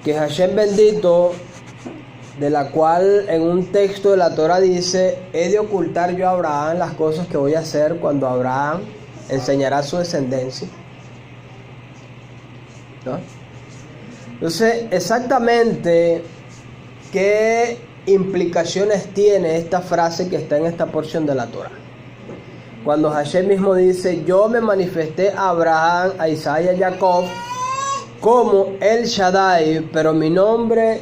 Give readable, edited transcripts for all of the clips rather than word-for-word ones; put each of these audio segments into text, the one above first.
que Hashem bendito, de la cual en un texto de la Torah dice: he de ocultar yo a Abraham las cosas que voy a hacer cuando Abraham enseñará a su descendencia, ¿no? Entonces, exactamente qué implicaciones tiene esta frase que está en esta porción de la Torah. Cuando Hashem mismo dice: yo me manifesté a Abraham, a Isaac y a Jacob como El Shaddai, pero mi nombre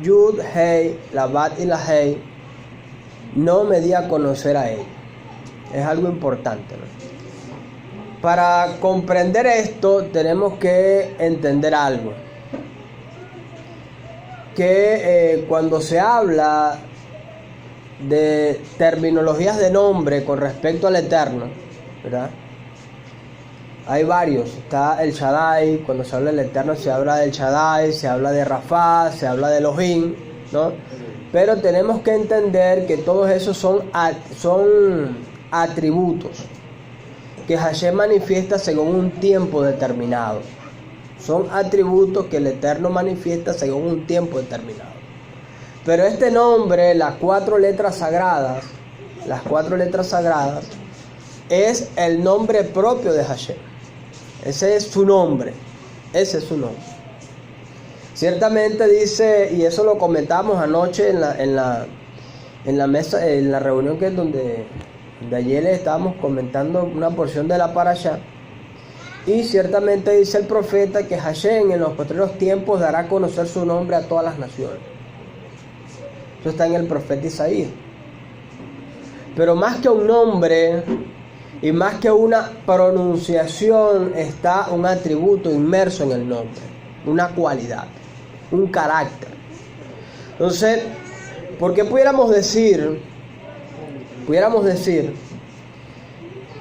Yud, Hei, la Bat y la Hei no me di a conocer a él. Es algo importante, ¿no? Para comprender esto tenemos que entender algo. Que cuando se habla de terminologías de nombre con respecto al Eterno, ¿verdad? Hay varios. Está el Shaddai. Cuando se habla del Eterno se habla del Shaddai, se habla de Rafa, se habla de Elohim, ¿no? Pero tenemos que entender que todos esos son atributos que Hashem manifiesta según un tiempo determinado. Son atributos que el Eterno manifiesta según un tiempo determinado. Pero este nombre, las cuatro letras sagradas, es el nombre propio de Hashem. Ese es su nombre. Ciertamente dice, y eso lo comentamos anoche en la mesa, en la reunión que es donde ayer estábamos comentando una porción de la parashá. Y ciertamente dice el profeta que Hashem en los posteriores tiempos dará a conocer su nombre a todas las naciones. Eso está en el profeta Isaías. Pero más que un nombre y más que una pronunciación, está un atributo inmerso en el nombre, una cualidad, un carácter. Entonces, ¿por qué pudiéramos decir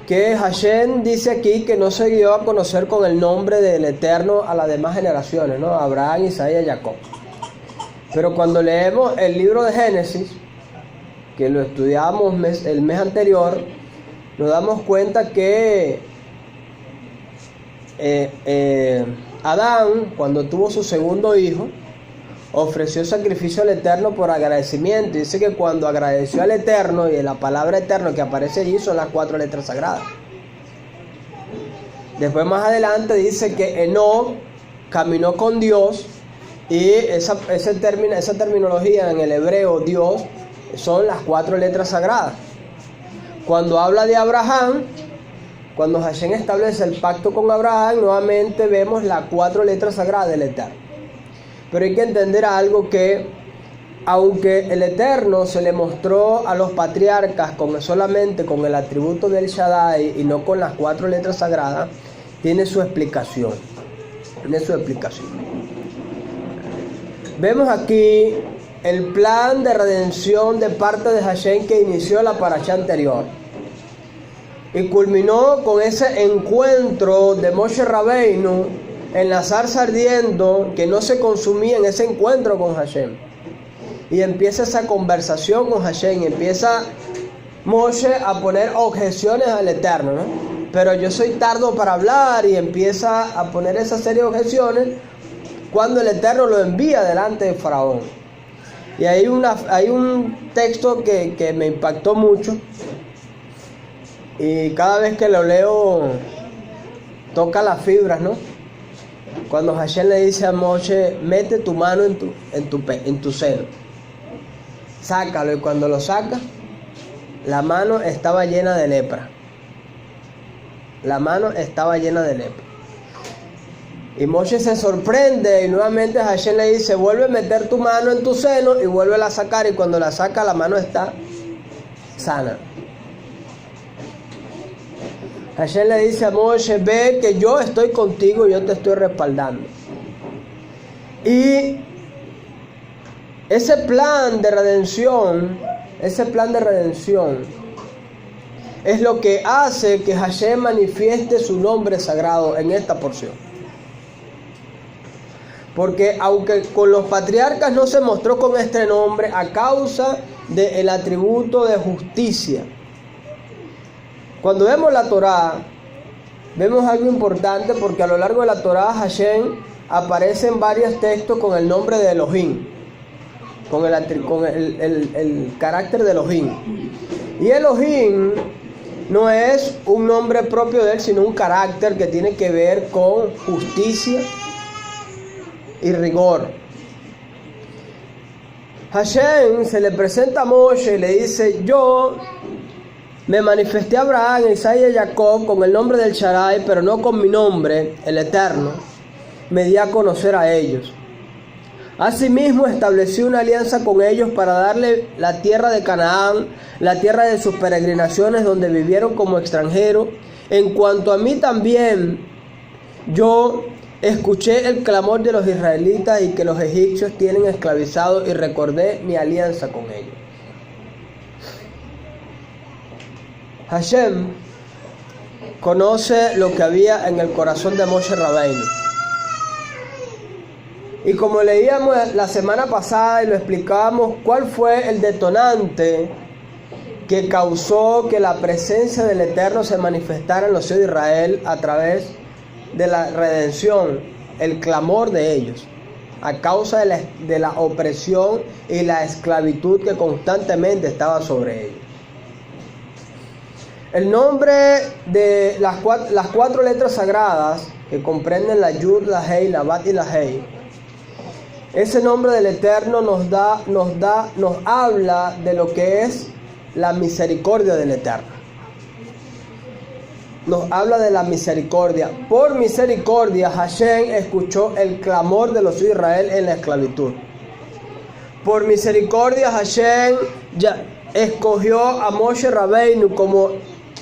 que Hashem dice aquí que no se dio a conocer con el nombre del Eterno a las demás generaciones, ¿no? Abraham, Isaac y Jacob? Pero cuando leemos el libro de Génesis, que lo estudiamos el mes anterior, nos damos cuenta que Adán, cuando tuvo su segundo hijo, ofreció sacrificio al Eterno por agradecimiento. Dice que cuando agradeció al Eterno, y la palabra Eterno que aparece allí son las cuatro letras sagradas. Después más adelante dice que Enoc caminó con Dios, y esa terminología en el hebreo, Dios, son las cuatro letras sagradas. Cuando habla de Abraham, cuando Hashem establece el pacto con Abraham, nuevamente vemos las cuatro letras sagradas del Eterno. Pero hay que entender algo, que aunque el Eterno se le mostró a los patriarcas solamente con el atributo del Shaddai y no con las cuatro letras sagradas, tiene su explicación. Vemos aquí el plan de redención de parte de Hashem que inició la parashá anterior y culminó con ese encuentro de Moshe Rabbeinu en la zarza ardiendo, que no se consumía en ese encuentro con Hashem. Y empieza esa conversación con Hashem, y empieza Moshe a poner objeciones al Eterno, ¿no? Pero yo soy tardo para hablar, y empieza a poner esa serie de objeciones cuando el Eterno lo envía delante de Faraón. Y hay un texto que me impactó mucho, y cada vez que lo leo toca las fibras, ¿no? Cuando Hashem le dice a Moshe: mete tu mano en tu seno, sácalo. Y cuando lo saca, la mano estaba llena de lepra. Y Moshe se sorprende, y nuevamente Hashem le dice: vuelve a meter tu mano en tu seno, y vuelve a sacar. Y cuando la saca, la mano está sana. Hashem le dice a Moshe: ve que yo estoy contigo, yo te estoy respaldando. Y ese plan de redención es lo que hace que Hashem manifieste su nombre sagrado en esta porción. Porque aunque con los patriarcas no se mostró con este nombre, a causa del atributo de justicia. Cuando vemos la Torá, vemos algo importante, porque a lo largo de la Torá Hashem aparecen varios textos con el nombre de Elohim, con el carácter de Elohim. Y Elohim no es un nombre propio de él, sino un carácter que tiene que ver con justicia y rigor. Hashem se le presenta a Moshe y le dice: yo me manifesté a Abraham, a Isaac y a Jacob con el nombre del Shaddai, pero no con mi nombre, el Eterno. Me di a conocer a ellos. Asimismo establecí una alianza con ellos para darle la tierra de Canaán, la tierra de sus peregrinaciones donde vivieron como extranjeros. En cuanto a mí también, yo escuché el clamor de los israelitas y que los egipcios tienen esclavizados y recordé mi alianza con ellos. Hashem conoce lo que había en el corazón de Moshe Rabbeinu. Y como leíamos la semana pasada y lo explicábamos, ¿cuál fue el detonante que causó que la presencia del Eterno se manifestara en los hijos de Israel a través de la redención? El clamor de ellos, a causa de la opresión y la esclavitud que constantemente estaba sobre ellos. El nombre de las cuatro letras sagradas que comprenden la Yud, la Hei, la Bat y la Hei, ese nombre del Eterno nos habla de lo que es la misericordia del Eterno. Nos habla de la misericordia. Por misericordia, Hashem escuchó el clamor de los hijos de Israel en la esclavitud. Por misericordia, Hashem ya escogió a Moshe Rabbeinu como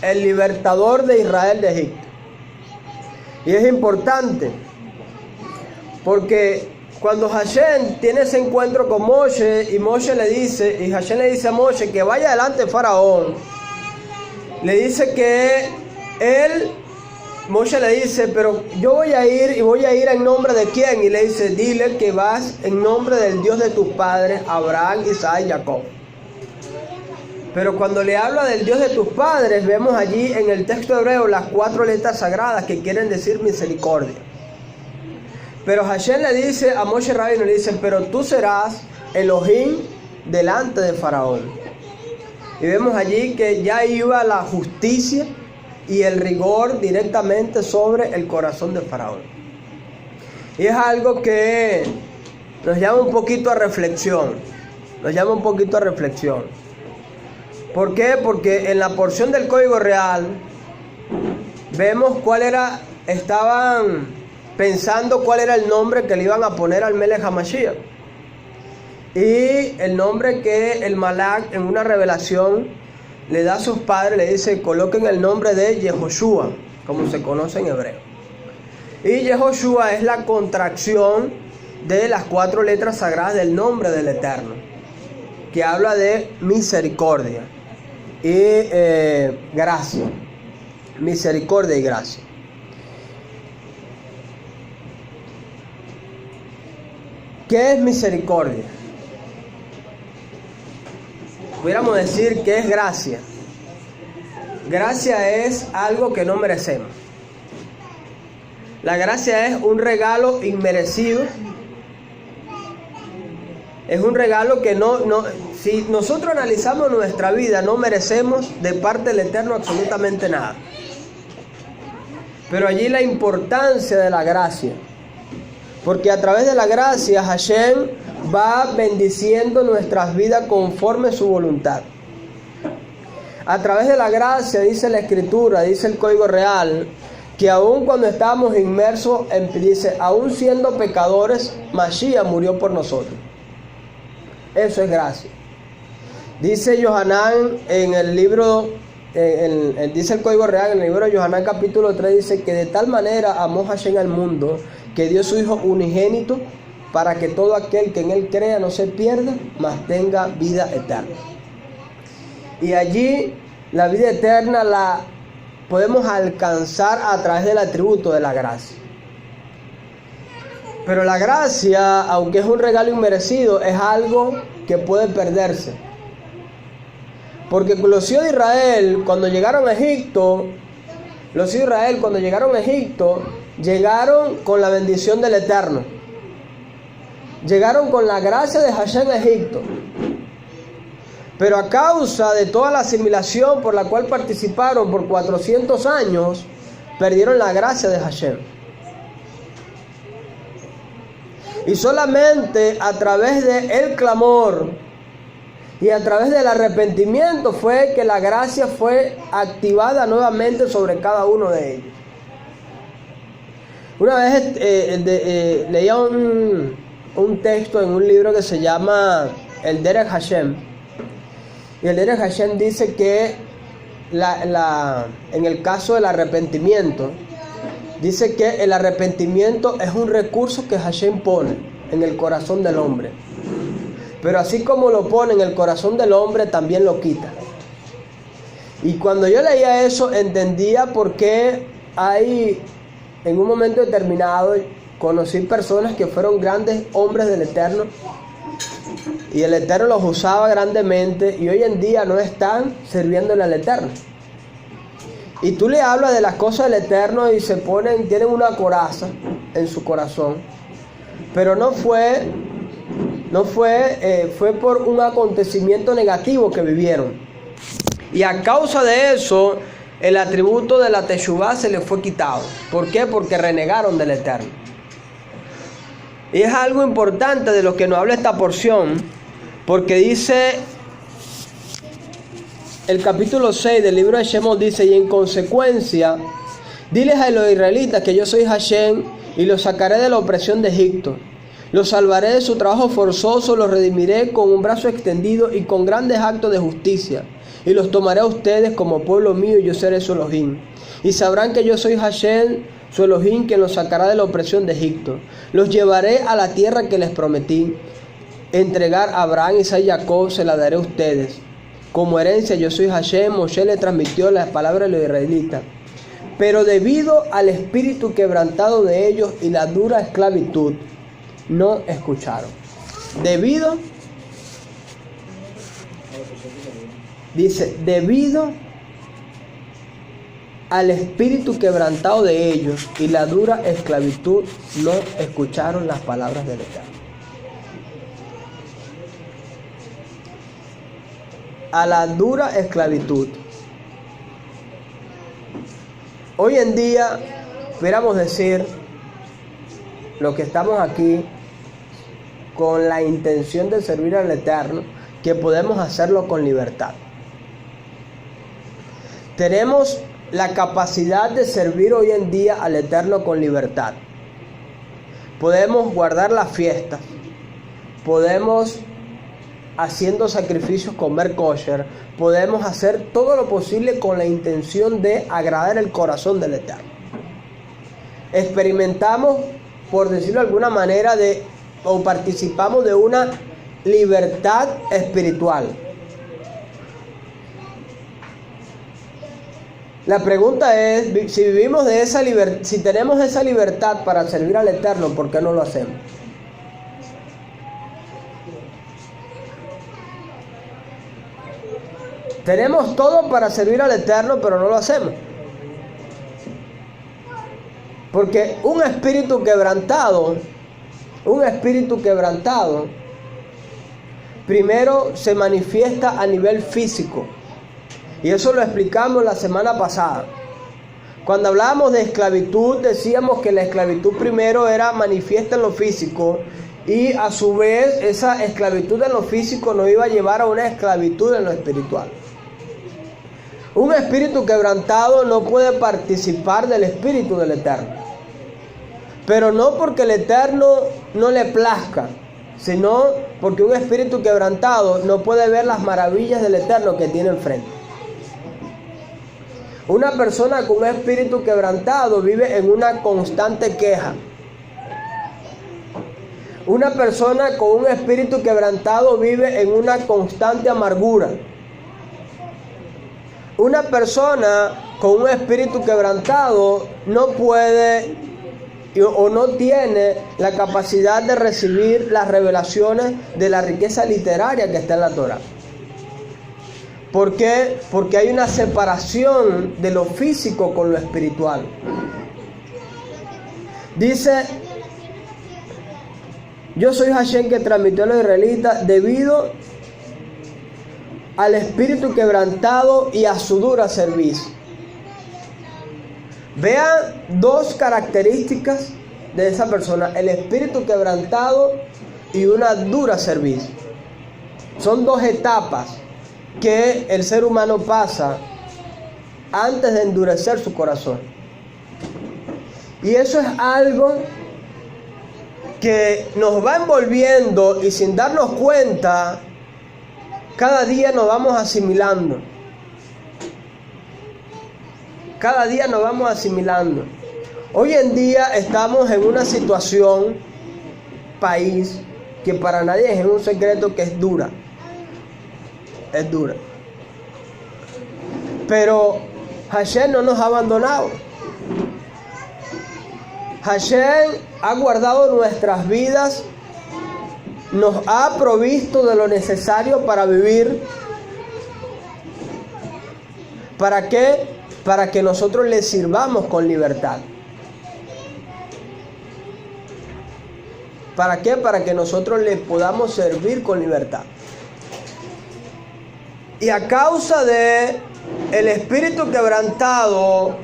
el libertador de Israel de Egipto. Y es importante porque cuando Hashem tiene ese encuentro con Moshe y Hashem le dice a Moshe que vaya delante de Faraón, le dice que Moshe le dice: pero yo voy a ir en nombre de quién, y le dice: dile que vas en nombre del Dios de tus padres, Abraham, Isaac y Jacob. Pero cuando le habla del Dios de tus padres, vemos allí en el texto hebreo las cuatro letras sagradas que quieren decir misericordia. Pero Hashem le dice a Moshe Rabbeinu, le dice: pero tú serás Elohim delante de Faraón. Y vemos allí que ya iba la justicia y el rigor directamente sobre el corazón de Faraón. Y es algo que nos llama un poquito a reflexión. ¿Por qué? Porque en la porción del Código Real vemos estaban pensando cuál era el nombre que le iban a poner al Melech HaMashiach. Y el nombre que el Malak en una revelación le da a sus padres, le dice: coloquen el nombre de Yehoshua, como se conoce en hebreo. Y Yehoshua es la contracción de las cuatro letras sagradas del nombre del Eterno, que habla de misericordia y gracia. Misericordia y gracia. ¿Qué es misericordia? Pudiéramos decir que es gracia. Gracia es algo que no merecemos. La gracia es un regalo inmerecido. Es un regalo que si nosotros analizamos nuestra vida, no merecemos de parte del Eterno absolutamente nada. Pero allí la importancia de la gracia. Porque a través de la gracia Hashem va bendiciendo nuestras vidas conforme su voluntad. A través de la gracia, dice la Escritura, dice el Código Real, que aun cuando estábamos inmersos, dice, aun siendo pecadores, Mashiach murió por nosotros. Eso es gracia. Dice Yohanan en el libro, dice el Código Real, en el libro de Yohanan capítulo 3, dice que de tal manera amó Hashem al mundo, que dio su Hijo unigénito, para que todo aquel que en él crea no se pierda, mas tenga vida eterna. Y allí la vida eterna la podemos alcanzar a través del atributo de la gracia. Pero la gracia, aunque es un regalo inmerecido, es algo que puede perderse. Porque los hijos de Israel, cuando llegaron a Egipto, llegaron con la bendición del Eterno. Llegaron con la gracia de Hashem a Egipto. Pero a causa de toda la asimilación por la cual participaron por 400 años, perdieron la gracia de Hashem. Y solamente a través del clamor y a través del arrepentimiento fue que la gracia fue activada nuevamente sobre cada uno de ellos. Una vez leía un texto en un libro que se llama El Derech Hashem. Y el Derech Hashem dice que en el caso del arrepentimiento, dice que el arrepentimiento es un recurso que Hashem pone en el corazón del hombre. Pero así como lo pone en el corazón del hombre, también lo quita. Y cuando yo leía eso, entendía por qué en un momento determinado, conocí personas que fueron grandes hombres del Eterno. Y el Eterno los usaba grandemente. Y hoy en día no están sirviéndole al Eterno. Y tú le hablas de las cosas del Eterno y tienen una coraza en su corazón. Pero fue por un acontecimiento negativo que vivieron. Y a causa de eso, el atributo de la Teshuvá se les fue quitado. ¿Por qué? Porque renegaron del Eterno. Y es algo importante de lo que nos habla esta porción, porque dice, el capítulo 6 del libro de Shemot dice, y en consecuencia, diles a los israelitas que yo soy Hashem, y los sacaré de la opresión de Egipto. Los salvaré de su trabajo forzoso, los redimiré con un brazo extendido y con grandes actos de justicia. Y los tomaré a ustedes como pueblo mío y yo seré su Elohim. Y sabrán que yo soy Hashem, su Elohim, quien los sacará de la opresión de Egipto. Los llevaré a la tierra que les prometí entregar a Abraham, Isaac y Jacob, se la daré a ustedes. Como herencia yo soy Hashem. Moshe le transmitió las palabras de los israelitas. Pero debido al espíritu quebrantado de ellos y la dura esclavitud, no escucharon. Debido al espíritu quebrantado de ellos y la dura esclavitud, no escucharon las palabras del Eterno. A la dura esclavitud. Hoy en día, pudiéramos decir, los que estamos aquí con la intención de servir al Eterno, que podemos hacerlo con libertad. Tenemos la capacidad de servir hoy en día al Eterno con libertad. Podemos guardar las fiestas, podemos, haciendo sacrificios, comer kosher, podemos hacer todo lo posible con la intención de agradar el corazón del Eterno. Experimentamos, por decirlo de alguna manera, o participamos de una libertad espiritual. La pregunta es, si vivimos de esa libertad, si tenemos esa libertad para servir al Eterno, ¿por qué no lo hacemos? Tenemos todo para servir al Eterno, pero no lo hacemos. Porque un espíritu quebrantado, primero se manifiesta a nivel físico. Y eso lo explicamos la semana pasada. Cuando hablábamos de esclavitud, decíamos que la esclavitud primero era manifiesta en lo físico. Y a su vez, esa esclavitud en lo físico nos iba a llevar a una esclavitud en lo espiritual. Un espíritu quebrantado no puede participar del espíritu del Eterno. Pero no porque el Eterno no le plazca, sino porque un espíritu quebrantado no puede ver las maravillas del Eterno que tiene enfrente. Una persona con un espíritu quebrantado vive en una constante queja. Una persona con un espíritu quebrantado vive en una constante amargura. Una persona con un espíritu quebrantado no puede o no tiene la capacidad de recibir las revelaciones de la riqueza literaria que está en la Torah. ¿Por qué? Porque hay una separación de lo físico con lo espiritual. Dice: yo soy Hashem que transmitió a los israelitas debido al espíritu quebrantado y a su dura cerviz. Vean dos características de esa persona: el espíritu quebrantado y una dura cerviz. Son dos etapas que el ser humano pasa antes de endurecer su corazón. Y eso es algo que nos va envolviendo y sin darnos cuenta, cada día nos vamos asimilando. Cada día nos vamos asimilando. Hoy en día estamos en una situación, país, que para nadie es un secreto que es dura. Es dura. Pero Hashem no nos ha abandonado. Hashem ha guardado nuestras vidas, nos ha provisto de lo necesario para vivir. ¿Para qué? Para que nosotros le sirvamos con libertad. ¿Para qué? Para que nosotros le podamos servir con libertad. Y a causa de el espíritu quebrantado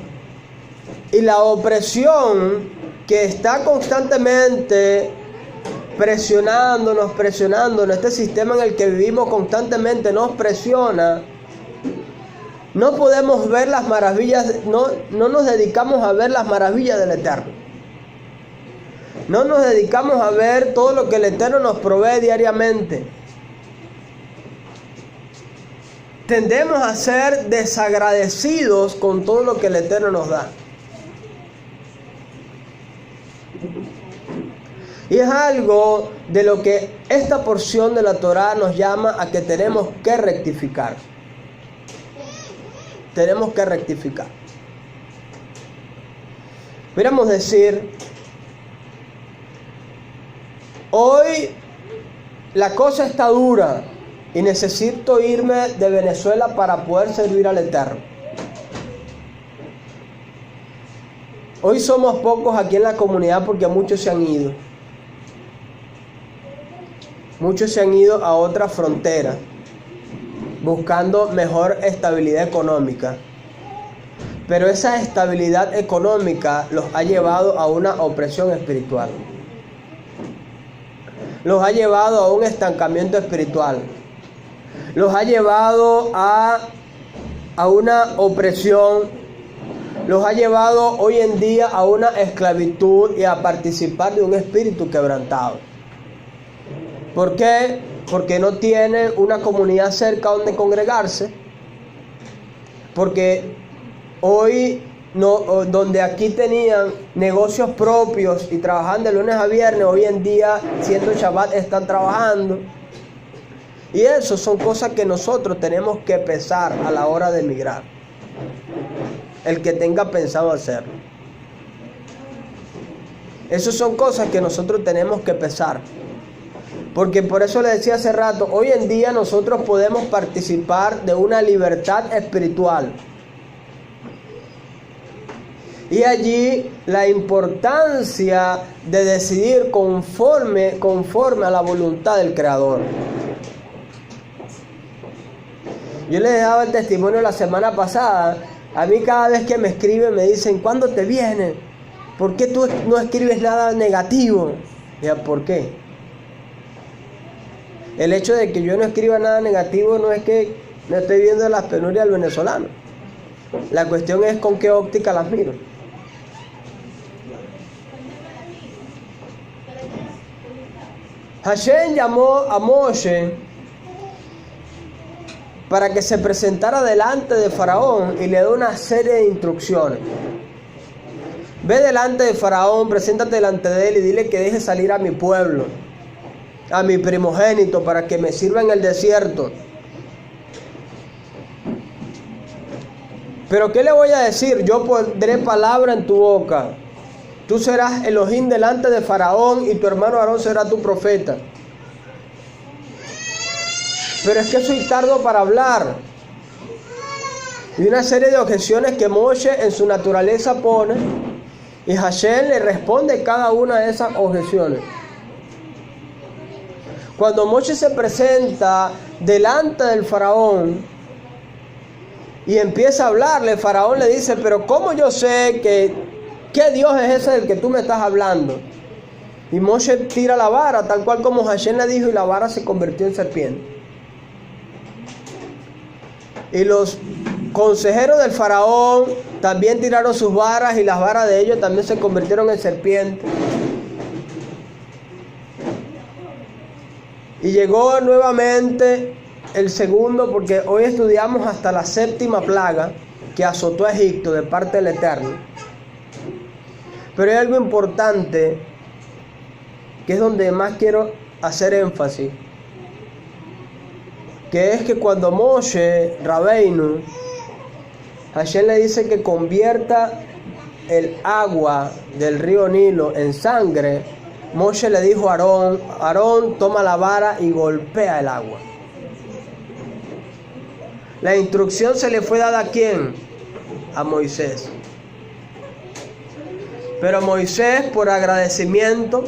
y la opresión que está constantemente presionándonos, este sistema en el que vivimos constantemente nos presiona, no podemos ver las maravillas, no nos dedicamos a ver las maravillas del Eterno. No nos dedicamos a ver todo lo que el Eterno nos provee diariamente. Tendemos a ser desagradecidos con todo lo que el Eterno nos da. Y es algo de lo que esta porción de la Torá nos llama a que tenemos que rectificar. Tenemos que rectificar. Pudiéramos decir: hoy la cosa está dura y necesito irme de Venezuela para poder servir al Eterno. Hoy somos pocos aquí en la comunidad porque muchos se han ido. Muchos se han ido a otra frontera buscando mejor estabilidad económica. Pero esa estabilidad económica los ha llevado a una opresión espiritual. Los ha llevado a un estancamiento espiritual. Los ha llevado a una opresión. Los ha llevado hoy en día a una esclavitud y a participar de un espíritu quebrantado. ¿Por qué? Porque no tienen una comunidad cerca donde congregarse. Porque hoy, donde aquí tenían negocios propios y trabajaban de lunes a viernes, hoy en día, siendo Shabbat, están trabajando. Y eso son cosas que nosotros tenemos que pesar a la hora de emigrar. El que tenga pensado hacerlo. Esas son cosas que nosotros tenemos que pesar. Porque por eso le decía hace rato, hoy en día nosotros podemos participar de una libertad espiritual. Y allí la importancia de decidir conforme a la voluntad del Creador. Yo les daba el testimonio la semana pasada. A mí cada vez que me escriben me dicen: ¿cuándo te vienes? ¿Por qué tú no escribes nada negativo? Y yo: ¿por qué? El hecho de que yo no escriba nada negativo no es que no estoy viendo las penurias del venezolano. La cuestión es con qué óptica las miro. Hashem llamó a Moshe para que se presentara delante de Faraón y le dio una serie de instrucciones. Ve delante de Faraón, preséntate delante de él y dile que deje salir a mi pueblo, a mi primogénito, para que me sirva en el desierto. Pero ¿qué le voy a decir? Yo pondré palabra en tu boca. Tú serás Elohim delante de Faraón y tu hermano Aarón será tu profeta. Pero es que soy tardo para hablar. Y una serie de objeciones que Moshe en su naturaleza pone. Y Hashem le responde cada una de esas objeciones. Cuando Moshe se presenta delante del faraón y empieza a hablarle, el faraón le dice, pero ¿cómo yo sé qué Dios es ese del que tú me estás hablando? Y Moshe tira la vara, tal cual como Hashem le dijo, y la vara se convirtió en serpiente. Y los consejeros del faraón también tiraron sus varas, y las varas de ellos también se convirtieron en serpientes. Y llegó nuevamente el segundo, porque hoy estudiamos hasta la 7ª plaga que azotó a Egipto de parte del Eterno. Pero hay algo importante, que es donde más quiero hacer énfasis, que es que cuando Moshe Rabbeinu, Hashem le dice que convierta el agua del río Nilo en sangre, Moshe le dijo a Aarón, Aarón toma la vara y golpea el agua. La instrucción se le fue dada ¿a quién? A Moisés. Pero Moisés, por agradecimiento,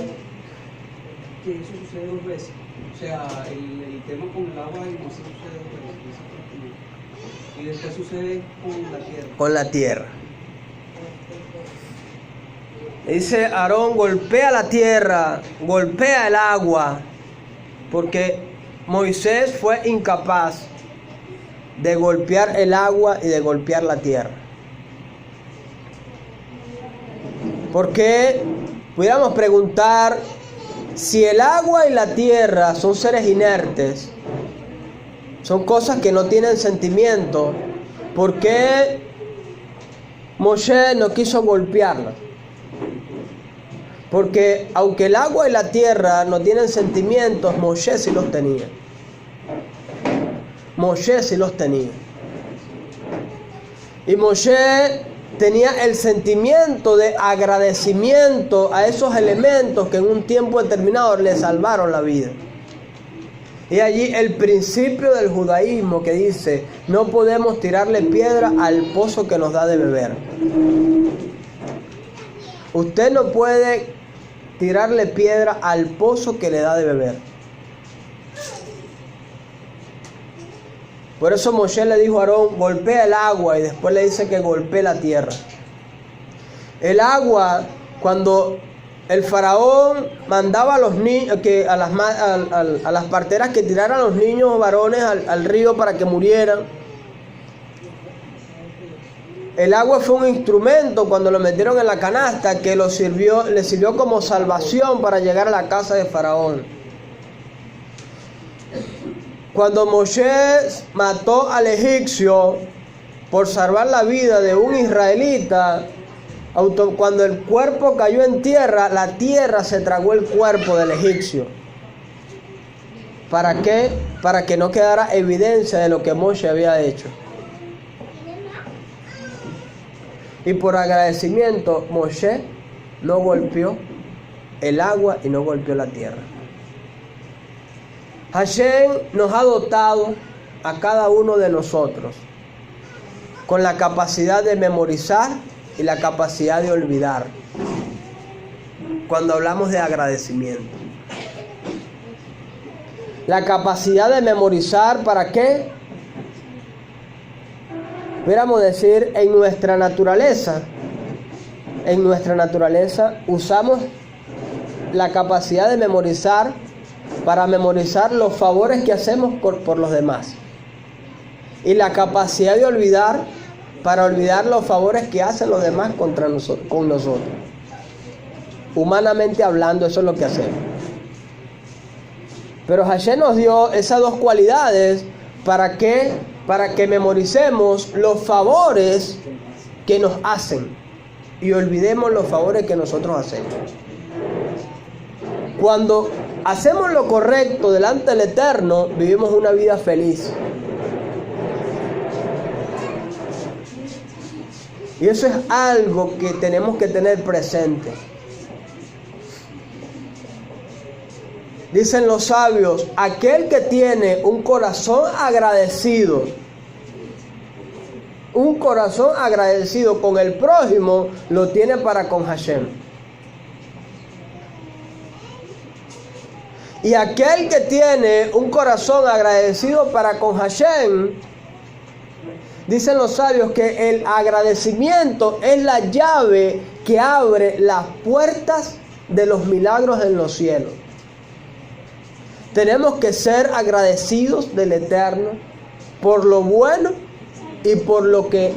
que eso sucede 2 veces. O sea, el tema con el agua y Moisés sucede 2 veces. Y después sucede con la tierra. Con la tierra. Dice Aarón, golpea la tierra, golpea el agua, porque Moisés fue incapaz de golpear el agua y de golpear la tierra. Porque pudiéramos preguntar, si el agua y la tierra son seres inertes, son cosas que no tienen sentimiento, ¿por qué Moshe no quiso golpearlas? Porque aunque el agua y la tierra no tienen sentimientos, Moshe sí los tenía. Moshe sí los tenía. Y Moshe tenía el sentimiento de agradecimiento a esos elementos que en un tiempo determinado le salvaron la vida. Y allí el principio del judaísmo que dice, no podemos tirarle piedra al pozo que nos da de beber. Usted no puede tirarle piedra al pozo que le da de beber. Por eso Moshe le dijo a Aarón, golpea el agua, y después le dice que golpee la tierra. El agua, cuando el faraón mandaba a los niños, a las parteras que tiraran a los niños varones al río para que murieran, el agua fue un instrumento cuando lo metieron en la canasta que le sirvió como salvación para llegar a la casa de Faraón. Cuando Moisés mató al egipcio por salvar la vida de un israelita, cuando el cuerpo cayó en tierra, la tierra se tragó el cuerpo del egipcio. ¿Para qué? Para que no quedara evidencia de lo que Moisés había hecho. Y por agradecimiento, Moshe no golpeó el agua y no golpeó la tierra. Hashem nos ha dotado a cada uno de nosotros con la capacidad de memorizar y la capacidad de olvidar cuando hablamos de agradecimiento. La capacidad de memorizar, ¿para qué? Pudiéramos decir, en nuestra naturaleza usamos la capacidad de memorizar para memorizar los favores que hacemos por los demás. Y la capacidad de olvidar para olvidar los favores que hacen los demás con nosotros. Humanamente hablando, eso es lo que hacemos. Pero Hashem nos dio esas dos cualidades para que memoricemos los favores que nos hacen y olvidemos los favores que nosotros hacemos. Cuando hacemos lo correcto delante del Eterno, vivimos una vida feliz. Y eso es algo que tenemos que tener presente. Dicen los sabios, aquel que tiene un corazón agradecido, un corazón agradecido con el prójimo lo tiene para con Hashem. Y aquel que tiene un corazón agradecido para con Hashem, dicen los sabios que el agradecimiento es la llave que abre las puertas de los milagros en los cielos. Tenemos que ser agradecidos del Eterno por lo bueno y por lo que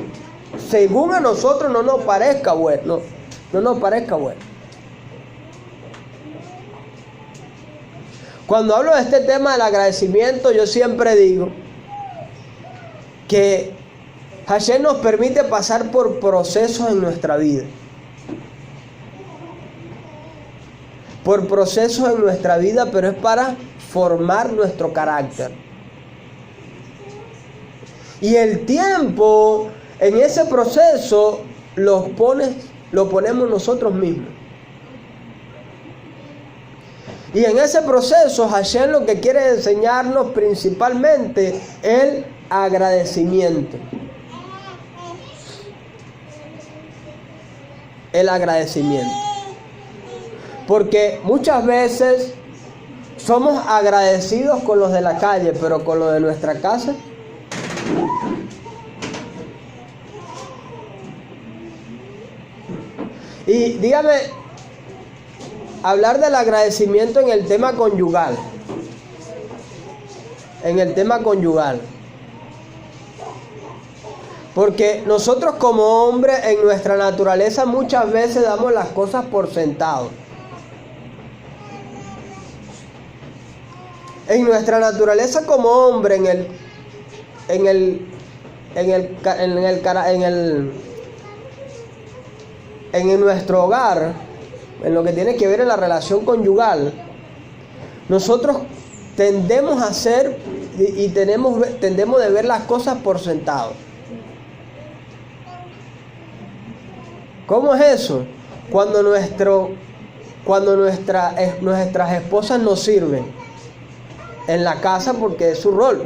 según a nosotros no nos parezca bueno. No nos parezca bueno. Cuando hablo de este tema del agradecimiento, yo siempre digo que Hashem nos permite pasar por procesos en nuestra vida. Por procesos en nuestra vida, pero es para formar nuestro carácter. Y el tiempo en ese proceso lo ponemos nosotros mismos. Y en ese proceso Hashem lo que quiere enseñarnos principalmente es el agradecimiento. El agradecimiento. Porque muchas veces somos agradecidos con los de la calle, pero con los de nuestra casa. Y dígame, hablar del agradecimiento en el tema conyugal. En el tema conyugal. Porque nosotros como hombres en nuestra naturaleza muchas veces damos las cosas por sentado. En nuestra naturaleza como hombre en nuestro hogar, en lo que tiene que ver en la relación conyugal, nosotros tendemos a hacer y tendemos de ver las cosas por sentado. ¿Cómo es eso? Cuando nuestras esposas nos sirven en la casa porque es su rol.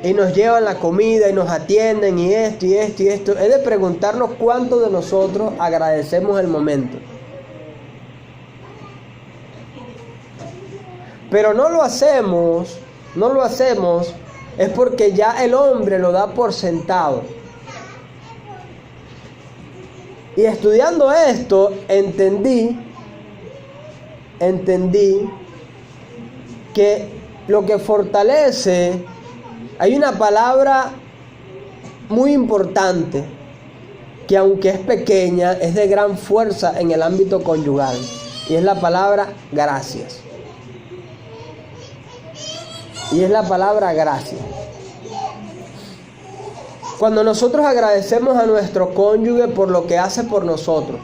Y nos llevan la comida y nos atienden y esto y esto y esto. Es de preguntarnos cuántos de nosotros agradecemos el momento. Pero no lo hacemos es porque ya el hombre lo da por sentado. Y estudiando esto, entendí que lo que fortalece, hay una palabra muy importante que aunque es pequeña, es de gran fuerza en el ámbito conyugal, y es la palabra gracias. Y es la palabra gracias. Cuando nosotros agradecemos a nuestro cónyuge por lo que hace por nosotros,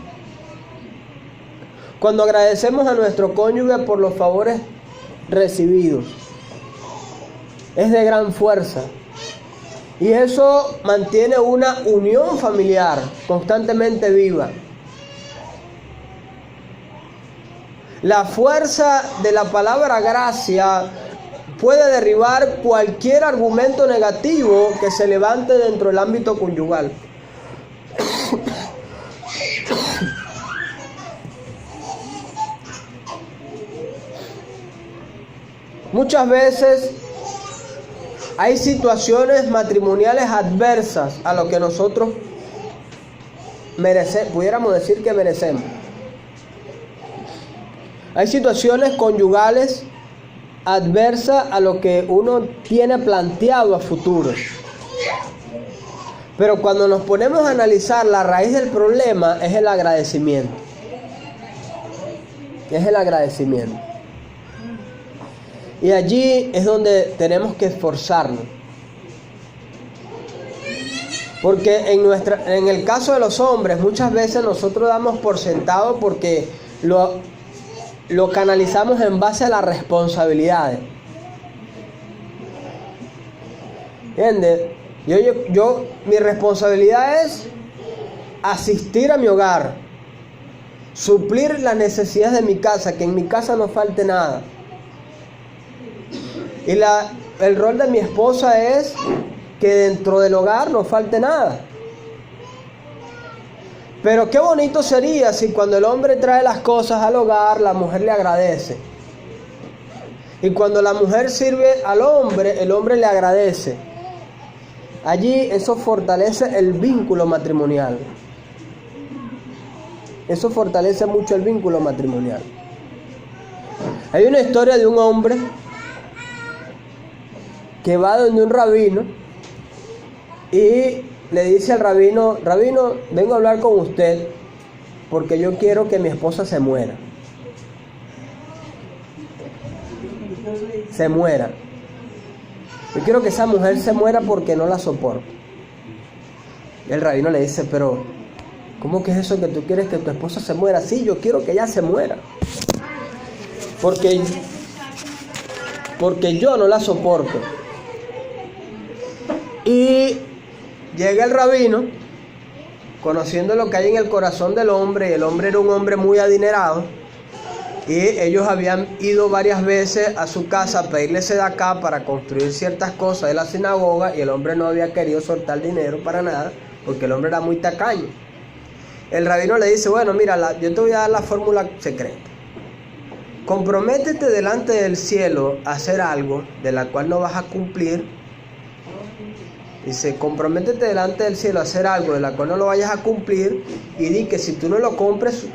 cuando agradecemos a nuestro cónyuge por los favores recibidos, es de gran fuerza. Y eso mantiene una unión familiar constantemente viva. La fuerza de la palabra gracia puede derribar cualquier argumento negativo que se levante dentro del ámbito conyugal. Muchas veces hay situaciones matrimoniales adversas a lo que nosotros pudiéramos decir que merecemos. Hay situaciones conyugales adversas a lo que uno tiene planteado a futuro. Pero cuando nos ponemos a analizar la raíz del problema es el agradecimiento. Es el agradecimiento. Y allí es donde tenemos que esforzarnos. Porque en el caso de los hombres, muchas veces nosotros damos por sentado porque lo canalizamos en base a las responsabilidades. ¿Entiendes? Mi responsabilidad es asistir a mi hogar, suplir las necesidades de mi casa, que en mi casa no falte nada. Y el rol de mi esposa es que dentro del hogar no falte nada. Pero qué bonito sería si cuando el hombre trae las cosas al hogar, la mujer le agradece. Y cuando la mujer sirve al hombre, el hombre le agradece. Allí eso fortalece el vínculo matrimonial. Eso fortalece mucho el vínculo matrimonial. Hay una historia de un hombre que va donde un rabino y le dice al rabino: rabino, vengo a hablar con usted porque yo quiero que mi esposa se muera. Se muera. Yo quiero que esa mujer se muera porque no la soporto. Y el rabino le dice: pero ¿cómo que es eso que tú quieres que tu esposa se muera? Sí, yo quiero que ella se muera. Porque yo no la soporto. Y llega el rabino, conociendo lo que hay en el corazón del hombre, y el hombre era un hombre muy adinerado, y ellos habían ido varias veces a su casa a pedirle sedacá para construir ciertas cosas de la sinagoga, y el hombre no había querido soltar dinero para nada, porque el hombre era muy tacaño. El rabino le dice: bueno, mira, yo te voy a dar la fórmula secreta. Comprométete delante del cielo a hacer algo de la cual no vas a cumplir. Dice: comprométete delante del cielo a hacer algo de la cual no lo vayas a cumplir, y di que si tú no lo cumples,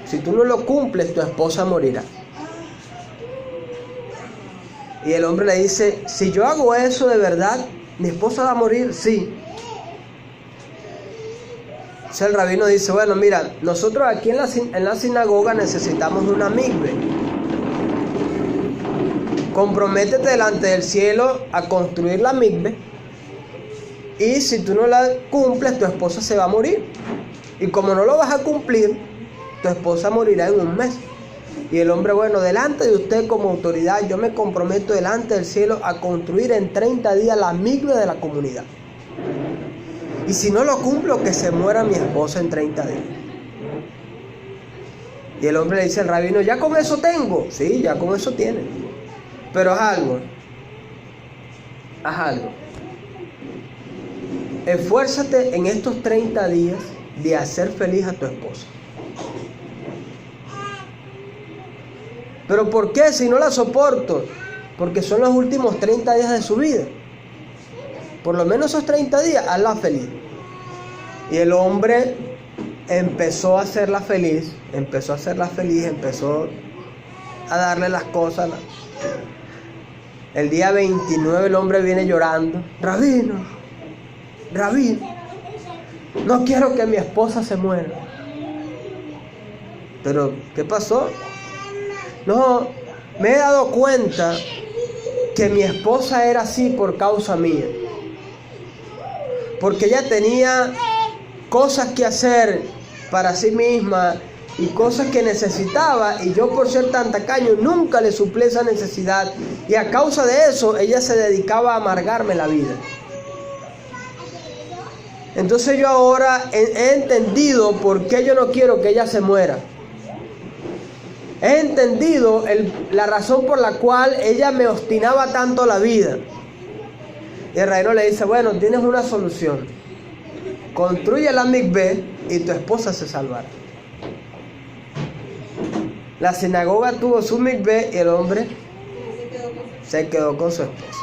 tu esposa morirá. Y el hombre le dice: si yo hago eso de verdad, ¿mi esposa va a morir? Sí. Entonces el rabino dice: bueno, mira, nosotros aquí en la sinagoga necesitamos una mikve. Comprométete delante del cielo a construir la mikve, y si tú no la cumples, tu esposa se va a morir. Y como no lo vas a cumplir, tu esposa morirá en un mes. Y el hombre: bueno, delante de usted como autoridad, yo me comprometo delante del cielo a construir en 30 días la mikve de la comunidad. Y si no lo cumplo, que se muera mi esposa en 30 días. Y el hombre le dice al rabino: ¿ya con eso tengo? Sí, ya con eso tiene. Pero haz algo. Esfuérzate en estos 30 días de hacer feliz a tu esposa. ¿Pero por qué? Si no la soporto. Porque son los últimos 30 días de su vida. Por lo menos esos 30 días, hazla feliz. Y el hombre empezó a hacerla feliz, empezó a darle las cosas. El día 29 el hombre viene llorando: rabino, no quiero que mi esposa se muera. Pero, ¿qué pasó? No, me he dado cuenta que mi esposa era así por causa mía. Porque ella tenía cosas que hacer para sí misma y cosas que necesitaba, y yo, por ser tan tacaño, nunca le suplí esa necesidad, y a causa de eso ella se dedicaba a amargarme la vida. Entonces yo ahora he entendido por qué yo no quiero que ella se muera. He entendido la razón por la cual ella me obstinaba tanto la vida. Y el rabino le dice: bueno, tienes una solución. Construye la mikveh y tu esposa se salvará. La sinagoga tuvo su mikveh y el hombre se quedó con su esposa.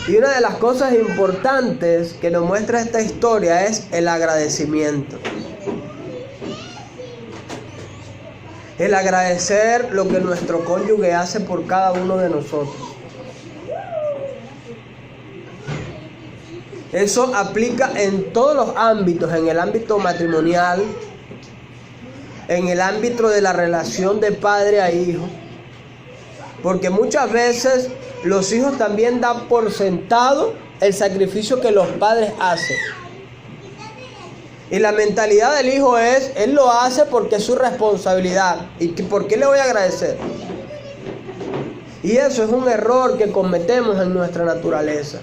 Y una de las cosas importantes que nos muestra esta historia es el agradecimiento. El agradecer lo que nuestro cónyuge hace por cada uno de nosotros. Eso aplica en todos los ámbitos: en el ámbito matrimonial, en el ámbito de la relación de padre a hijo. Porque muchas veces los hijos también dan por sentado el sacrificio que los padres hacen. Y la mentalidad del hijo es: él lo hace porque es su responsabilidad. ¿Y por qué le voy a agradecer? Y eso es un error que cometemos en nuestra naturaleza.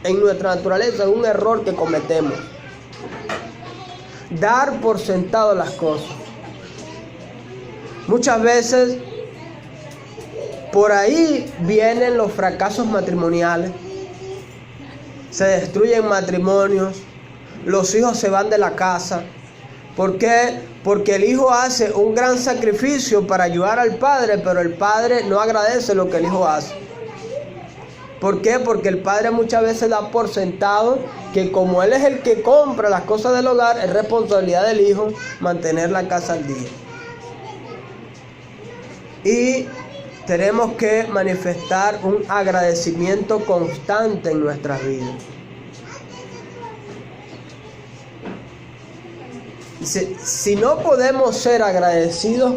En nuestra naturaleza es un error que cometemos. Dar por sentado las cosas. Muchas veces por ahí vienen los fracasos matrimoniales, se destruyen matrimonios, los hijos se van de la casa. ¿Por qué? Porque el hijo hace un gran sacrificio para ayudar al padre, pero el padre no agradece lo que el hijo hace. ¿Por qué? Porque el padre muchas veces da por sentado que como él es el que compra las cosas del hogar, es responsabilidad del hijo mantener la casa al día. Y tenemos que manifestar un agradecimiento constante en nuestras vidas. Si no podemos ser agradecidos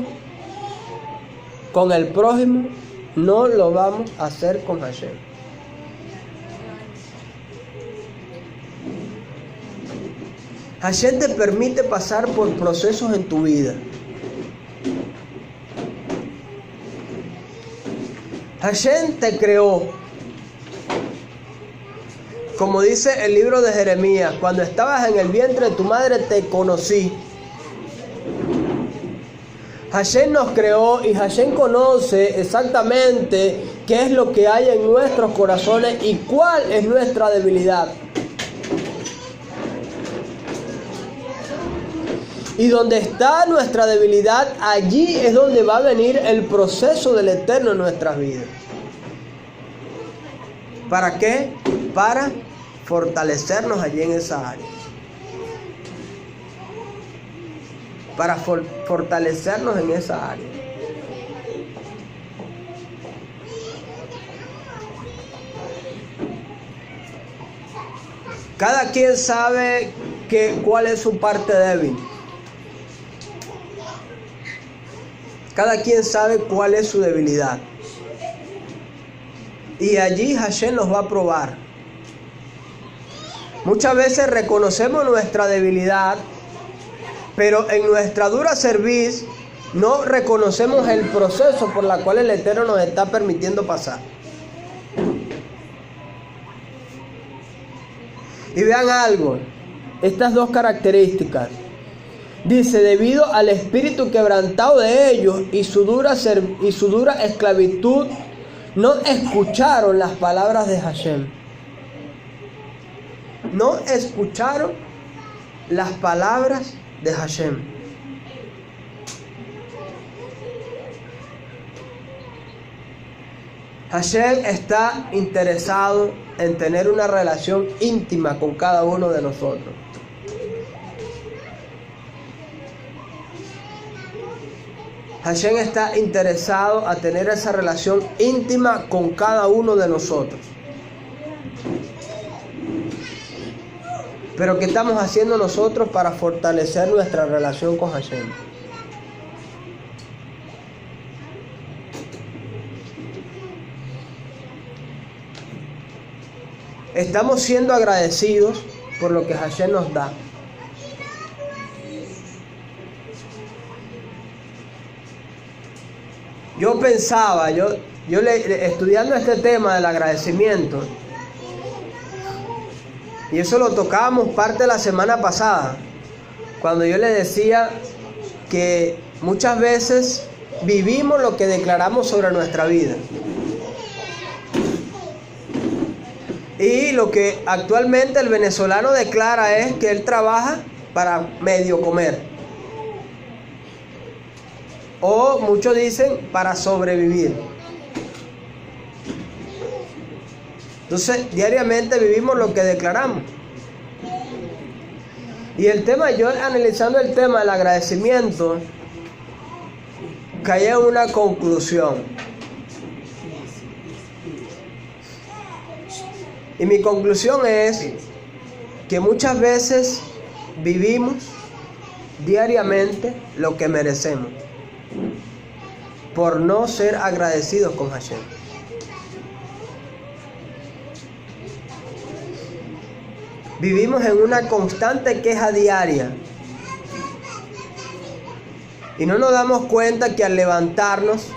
con el prójimo, no lo vamos a hacer con Hashem. Hashem te permite pasar por procesos en tu vida. Hashem te creó. Como dice el libro de Jeremías, cuando estabas en el vientre de tu madre te conocí. Hashem nos creó y Hashem conoce exactamente qué es lo que hay en nuestros corazones y cuál es nuestra debilidad. Y donde está nuestra debilidad, allí es donde va a venir el proceso del Eterno en nuestras vidas. ¿Para qué? Para fortalecernos allí en esa área. Para fortalecernos en esa área. Cada quien sabe cuál es su parte débil. Cada quien sabe cuál es su debilidad. Y allí Hashem nos va a probar. Muchas veces reconocemos nuestra debilidad, pero en nuestra dura cerviz no reconocemos el proceso por el cual el Eterno nos está permitiendo pasar. Y vean algo, estas dos características. Dice, debido al espíritu quebrantado de ellos y su dura esclavitud, no escucharon las palabras de Hashem. No escucharon las palabras de Hashem. Hashem está interesado en tener una relación íntima con cada uno de nosotros. Hashem está interesado a tener esa relación íntima con cada uno de nosotros. Pero ¿qué estamos haciendo nosotros para fortalecer nuestra relación con Hashem? Estamos siendo agradecidos por lo que Hashem nos da. Yo pensaba, estudiando este tema del agradecimiento, y eso lo tocábamos parte de la semana pasada, cuando yo le decía que muchas veces vivimos lo que declaramos sobre nuestra vida. Y lo que actualmente el venezolano declara es que él trabaja para medio comer. O muchos dicen para sobrevivir. Entonces, diariamente vivimos lo que declaramos. Y el tema, yo analizando el tema del agradecimiento, caí en una conclusión. Y mi conclusión es que muchas veces vivimos diariamente lo que merecemos, por no ser agradecidos con Hashem. Vivimos en una constante queja diaria y no nos damos cuenta que al levantarnos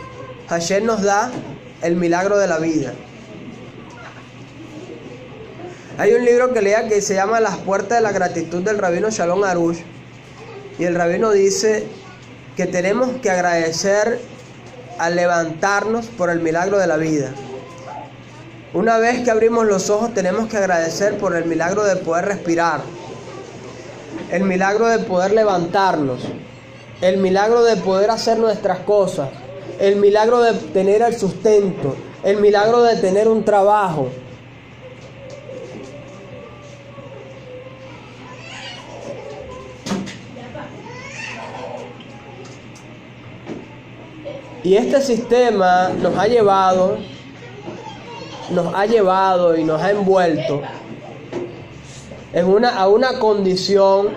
Hashem nos da el milagro de la vida. Hay un libro que lea que se llama Las puertas de la gratitud del rabino Shalom Arush, y el rabino dice que tenemos que agradecer al levantarnos por el milagro de la vida. Una vez que abrimos los ojos, tenemos que agradecer por el milagro de poder respirar, el milagro de poder levantarnos, el milagro de poder hacer nuestras cosas, el milagro de tener el sustento, el milagro de tener un trabajo. Y este sistema nos ha llevado y nos ha envuelto a una condición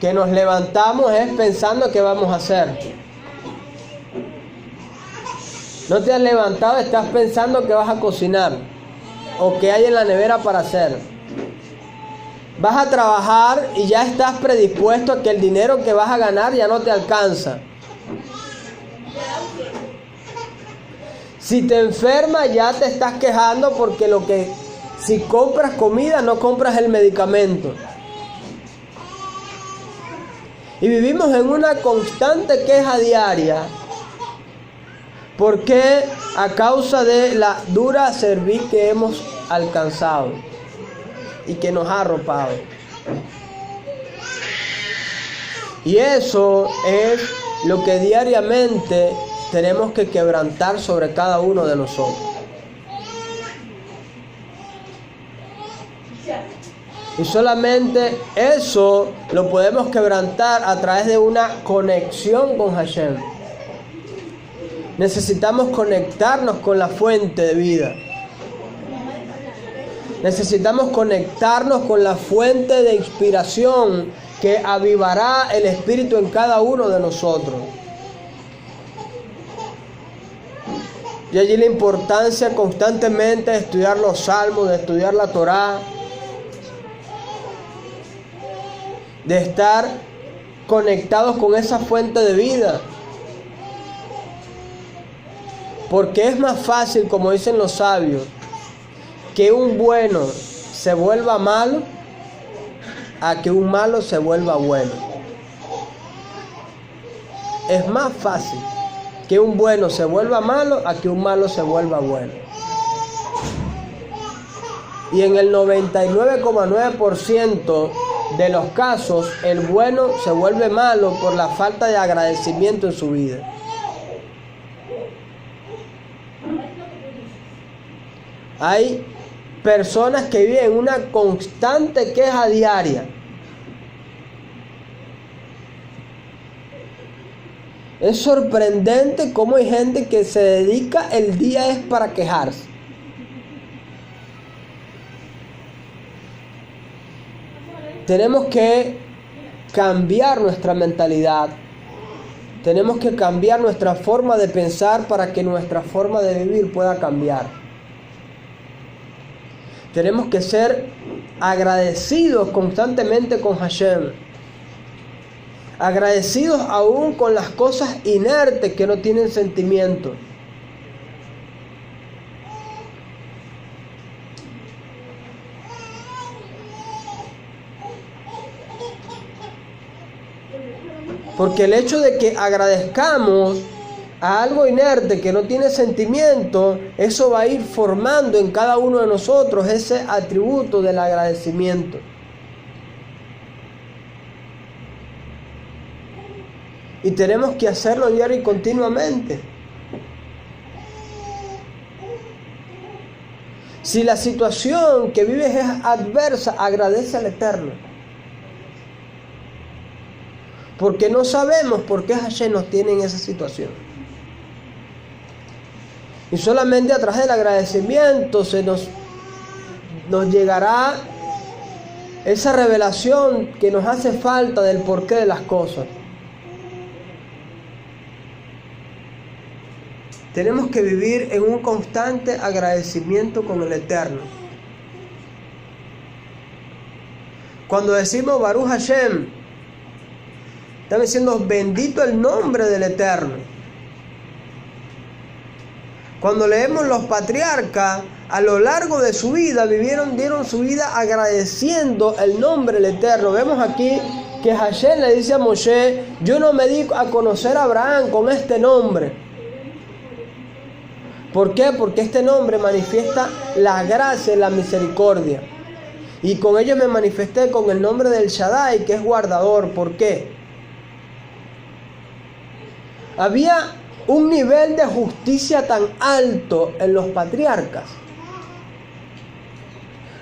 que nos levantamos pensando qué vamos a hacer. No te has levantado, estás pensando que vas a cocinar o qué hay en la nevera para hacer. Vas a trabajar y ya estás predispuesto a que el dinero que vas a ganar ya no te alcanza. Si te enfermas ya te estás quejando porque si compras comida no compras el medicamento. Y vivimos en una constante queja diaria. ¿Por qué? A causa de la dura cerviz que hemos alcanzado y que nos ha arropado. Y eso es lo que diariamente tenemos que quebrantar sobre cada uno de nosotros. Y solamente eso lo podemos quebrantar a través de una conexión con Hashem. Necesitamos conectarnos con la fuente de vida. Necesitamos conectarnos con la fuente de inspiración que avivará el espíritu en cada uno de nosotros. Y allí la importancia constantemente de estudiar los salmos, de estudiar la Torá, de estar conectados con esa fuente de vida. Porque es más fácil, como dicen los sabios, que un bueno se vuelva malo a que un malo se vuelva bueno. Es más fácil que un bueno se vuelva malo a que un malo se vuelva bueno. Y en el 99,9% de los casos, el bueno se vuelve malo por la falta de agradecimiento en su vida. Hay personas que viven una constante queja diaria. Es sorprendente cómo hay gente que se dedica el día es para quejarse. Tenemos que cambiar nuestra mentalidad. Tenemos que cambiar nuestra forma de pensar para que nuestra forma de vivir pueda cambiar. Tenemos que ser agradecidos constantemente con Hashem. Agradecidos aún con las cosas inertes que no tienen sentimiento. Porque el hecho de que agradezcamos a algo inerte que no tiene sentimiento, eso va a ir formando en cada uno de nosotros ese atributo del agradecimiento. Y tenemos que hacerlo diario y continuamente. Si la situación que vives es adversa, agradece al Eterno. Porque no sabemos por qué Hashem nos tiene en esa situación. Y solamente a través del agradecimiento nos llegará esa revelación que nos hace falta del porqué de las cosas. Tenemos que vivir en un constante agradecimiento con el Eterno. Cuando decimos Baruch Hashem, estamos diciendo bendito el nombre del Eterno. Cuando leemos los patriarcas, a lo largo de su vida dieron su vida agradeciendo el nombre del Eterno. Vemos aquí que Hashem le dice a Moshe: yo no me di a conocer a Abraham con este nombre. ¿Por qué? Porque este nombre manifiesta la gracia y la misericordia. Y con ello me manifesté con el nombre del Shaddai, que es guardador. ¿Por qué? Había un nivel de justicia tan alto en los patriarcas.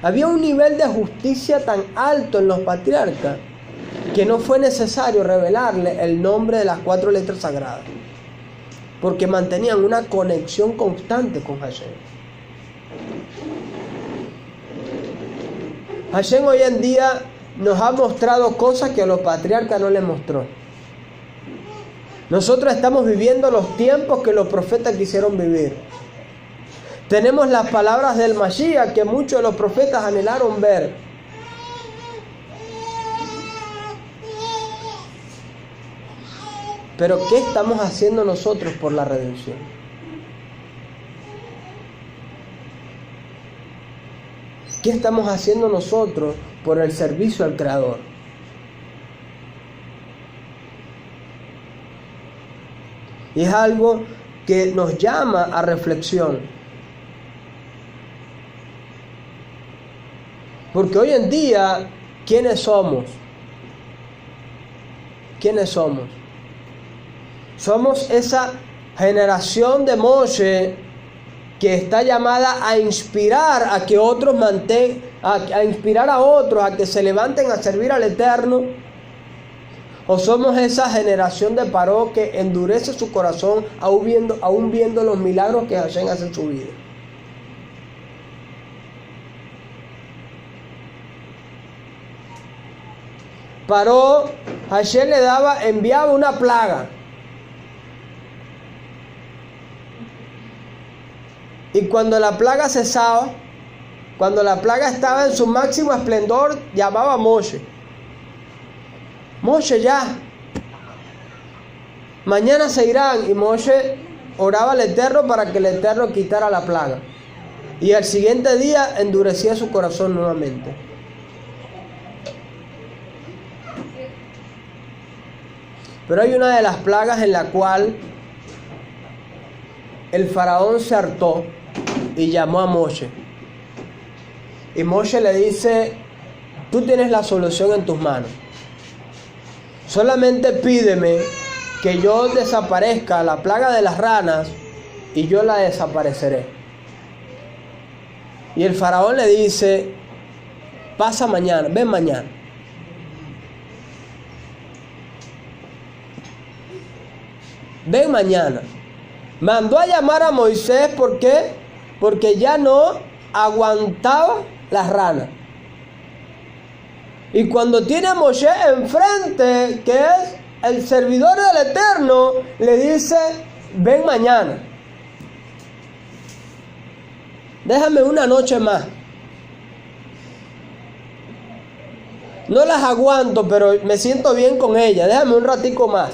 Había un nivel de justicia tan alto en los patriarcas que no fue necesario revelarle el nombre de las 4 letras sagradas, porque mantenían una conexión constante con Hashem. Hashem hoy en día nos ha mostrado cosas que a los patriarcas no les mostró. Nosotros estamos viviendo los tiempos que los profetas quisieron vivir. Tenemos las palabras del Mashiach que muchos de los profetas anhelaron ver. Pero ¿qué estamos haciendo nosotros por la redención? ¿Qué estamos haciendo nosotros por el servicio al Creador? Y es algo que nos llama a reflexión. Porque hoy en día, ¿quiénes somos? ¿Quiénes somos? Somos esa generación de Moshe que está llamada a inspirar a que otros a inspirar a otros a que se levanten a servir al Eterno. ¿O somos esa generación de Paró que endurece su corazón aún viendo los milagros que Hashem hace en su vida? Paró, Hashem enviaba una plaga. Y cuando la plaga cesaba, cuando la plaga estaba en su máximo esplendor, llamaba a Moshe. Moshe, ya, mañana se irán. Y Moshe oraba al Eterno para que el Eterno quitara la plaga. Y al siguiente día endurecía su corazón nuevamente. Pero hay una de las plagas en la cual el faraón se hartó y llamó a Moshe. Y Moshe le dice: tú tienes la solución en tus manos. Solamente pídeme que yo desaparezca la plaga de las ranas y yo la desapareceré. Y el faraón le dice: pasa mañana, ven mañana. Ven mañana. Mandó a llamar a Moisés, ¿por qué? Porque ya no aguantaba las ranas. Y cuando tiene a Moshe enfrente, que es el servidor del Eterno, le dice: ven mañana. Déjame una noche más. No las aguanto, pero me siento bien con ellas. Déjame un ratico más.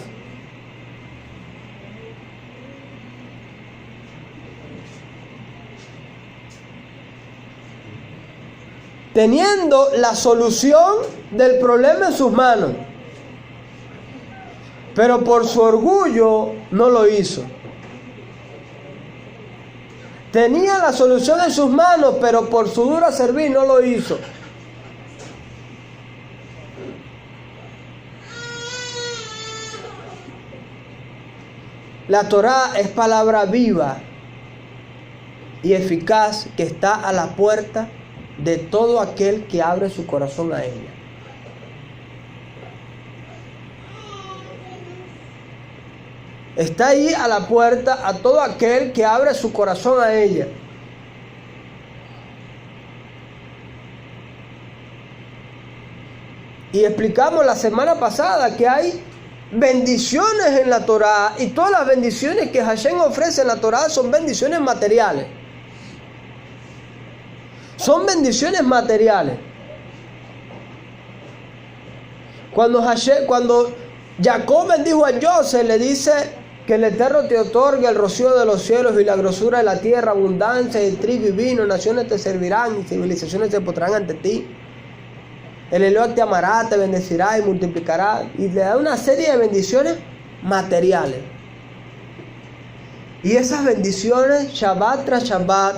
Teniendo la solución del problema en sus manos, pero por su orgullo no lo hizo. Tenía la solución en sus manos, pero por su dura servir no lo hizo. La Torá es palabra viva y eficaz que está a la puerta de todo aquel que abre su corazón a ella. Está ahí a la puerta a todo aquel que abre su corazón a ella. Y explicamos la semana pasada que hay bendiciones en la Torá, y todas las bendiciones que Hashem ofrece en la Torá son bendiciones materiales. Son bendiciones materiales. Cuando Jacob bendijo a Joseph, le dice que el Eterno te otorgue el rocío de los cielos y la grosura de la tierra, abundancia de trigo y vino, naciones te servirán y civilizaciones se postrarán ante ti. El Eloa te amará, te bendecirá y multiplicará. Y le da una serie de bendiciones materiales. Y esas bendiciones, Shabbat tras Shabbat,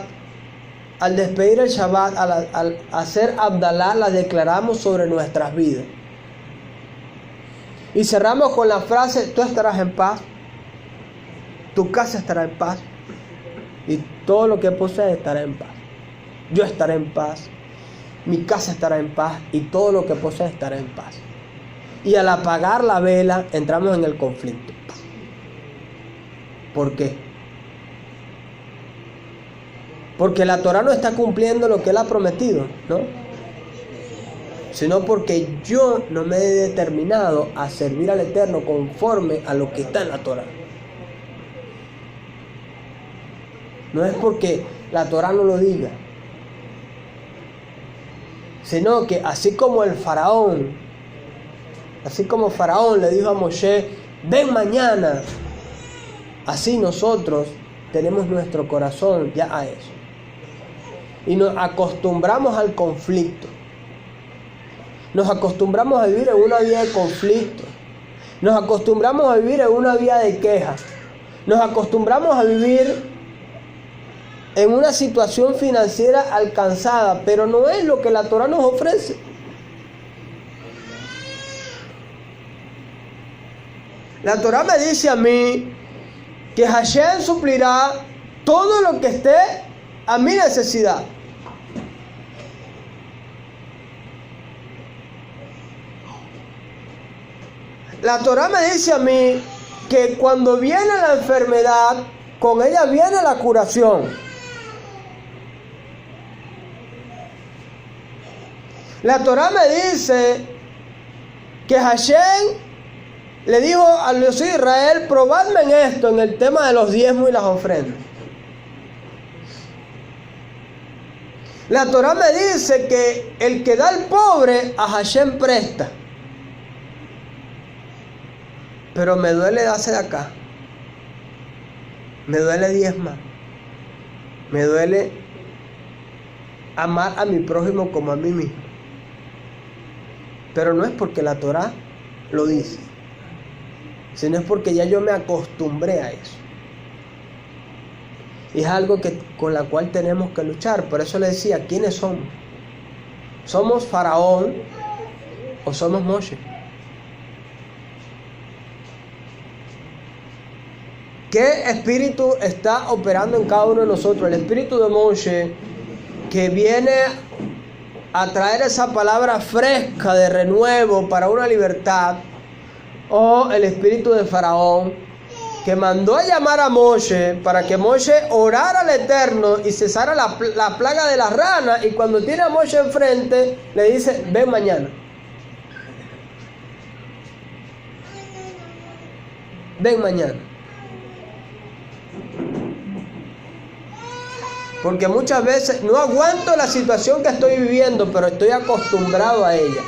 al despedir el Shabbat, al hacer Abdalá, las declaramos sobre nuestras vidas. Y cerramos con la frase: tú estarás en paz, tu casa estará en paz, y todo lo que posees estará en paz. Yo estaré en paz, mi casa estará en paz, y todo lo que posee estará en paz. Y al apagar la vela, entramos en el conflicto. ¿Por qué? Porque la Torah no está cumpliendo lo que Él ha prometido, ¿no? Sino porque yo no me he determinado a servir al Eterno conforme a lo que está en la Torah. No es porque la Torah no lo diga, sino que así como Faraón le dijo a Moshe: ven mañana, así nosotros tenemos nuestro corazón ya a eso. Y nos acostumbramos al conflicto. Nos acostumbramos a vivir en una vida de conflicto. Nos acostumbramos a vivir en una vida de queja. Nos acostumbramos a vivir en una situación financiera alcanzada, pero no es lo que la Torah nos ofrece. La Torah me dice a mí que Hashem suplirá todo lo que esté a mi necesidad. La Torah me dice a mí que cuando viene la enfermedad, con ella viene la curación. La Torah me dice que Hashem le dijo a los hijos de Israel: probadme en esto, en el tema de los diezmos y las ofrendas. La Torah me dice que el que da al pobre, a Hashem presta. Pero me duele darse de acá. Me duele diezmar. Me duele amar a mi prójimo como a mí mismo. Pero no es porque la Torah lo dice, sino es porque ya yo me acostumbré a eso. Y es algo con la cual tenemos que luchar. Por eso le decía: ¿quiénes somos? ¿Somos Faraón o somos Moshe? ¿Qué espíritu está operando en cada uno de nosotros? El espíritu de Moshe, que viene a traer esa palabra fresca de renuevo para una libertad, o el espíritu de Faraón, que mandó a llamar a Moshe para que Moshe orara al Eterno y cesara la plaga de las ranas, y cuando tiene a Moshe enfrente le dice: ven mañana. Ven mañana. Porque muchas veces no aguanto la situación que estoy viviendo, pero estoy acostumbrado a ella.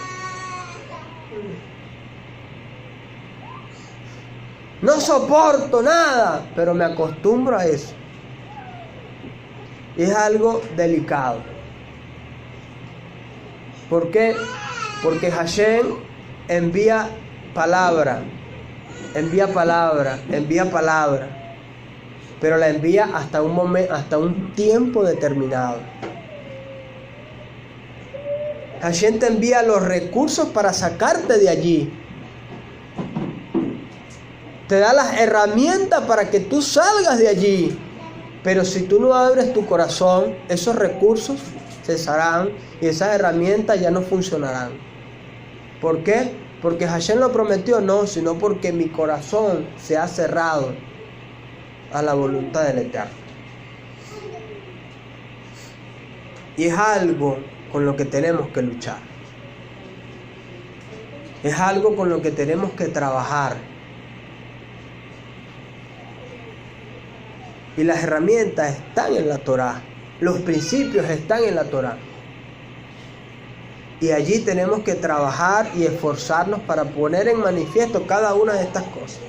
No soporto nada, pero me acostumbro a eso. Y es algo delicado. ¿Por qué? Porque Hashem envía palabra, pero la envía hasta un momento, hasta un tiempo determinado. Hashem te envía los recursos para sacarte de allí. Te da las herramientas para que tú salgas de allí. Pero si tú no abres tu corazón, esos recursos cesarán y esas herramientas ya no funcionarán. ¿Por qué? Porque Hashem lo prometió, no, sino porque mi corazón se ha cerrado a la voluntad del Eterno. Y es algo con lo que tenemos que luchar. Es algo con lo que tenemos que trabajar. Y las herramientas están en la Torah. Los principios están en la Torah. Y allí tenemos que trabajar y esforzarnos para poner en manifiesto cada una de estas cosas.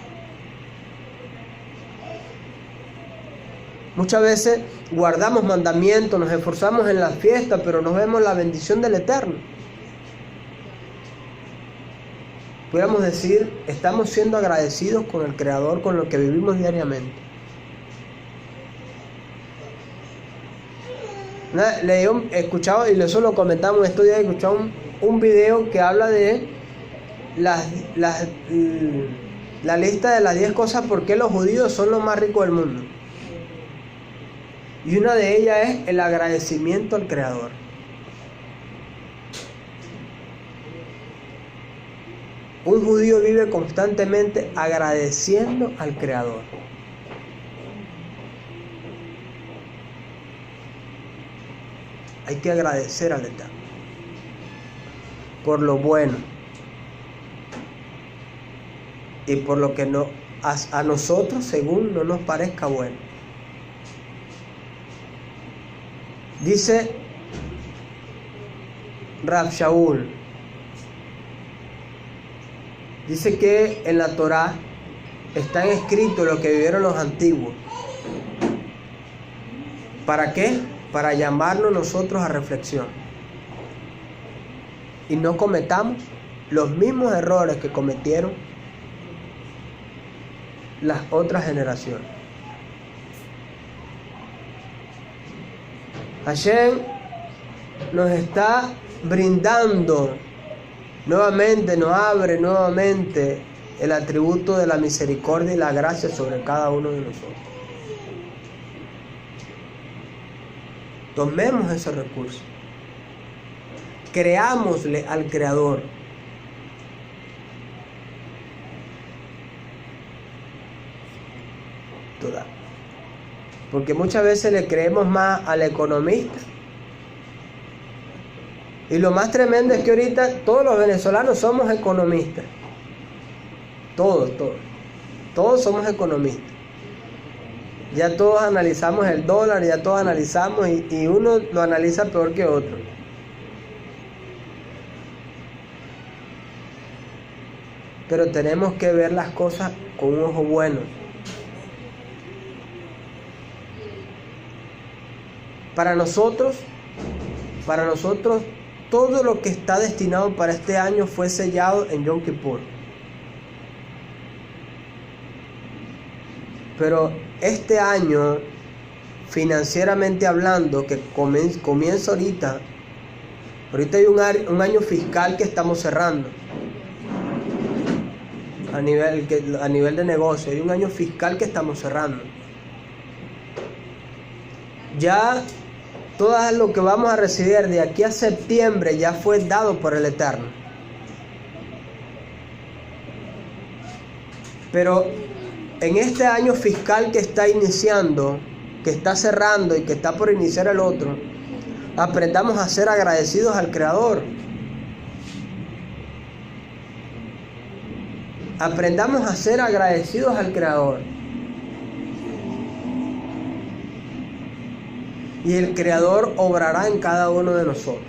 Muchas veces guardamos mandamientos, nos esforzamos en la fiesta, pero no vemos la bendición del Eterno. pudiéramos decir, estamos siendo agradecidos con el Creador, con lo que vivimos diariamente. He escuchado, y eso lo comentamos estos días, he escuchado un video que habla de la lista de las 10 cosas por qué los judíos son los más ricos del mundo. Y una de ellas es el agradecimiento al Creador. Un judío vive constantemente agradeciendo al Creador. Hay que agradecer al Eterno por lo bueno y por lo que a nosotros según no nos parezca bueno. Dice Rab Shaul, dice que en la Torá están escritos lo que vivieron los antiguos. ¿Para qué? Para llamarnos nosotros a reflexión y no cometamos los mismos errores que cometieron las otras generaciones. Hashem nos está brindando nuevamente, nos abre nuevamente el atributo de la misericordia y la gracia sobre cada uno de nosotros. Tomemos ese recurso. Creámosle al Creador. Toda. Porque muchas veces le creemos más al economista. Y lo más tremendo es que ahorita todos los venezolanos somos economistas. Todos somos economistas. Ya todos analizamos el dólar, ya todos analizamos y uno lo analiza peor que otro. Pero tenemos que ver las cosas con un ojo bueno. Para nosotros, todo lo que está destinado para este año fue sellado en Yom Kippur. Pero este año, financieramente hablando, que comienza ahorita hay un año fiscal que estamos cerrando. A nivel de negocio, hay un año fiscal que estamos cerrando. Ya todo lo que vamos a recibir de aquí a septiembre ya fue dado por el Eterno. Pero en este año fiscal que está iniciando, que está cerrando y que está por iniciar el otro, aprendamos a ser agradecidos al Creador. Aprendamos a ser agradecidos al Creador. Y el Creador obrará en cada uno de nosotros.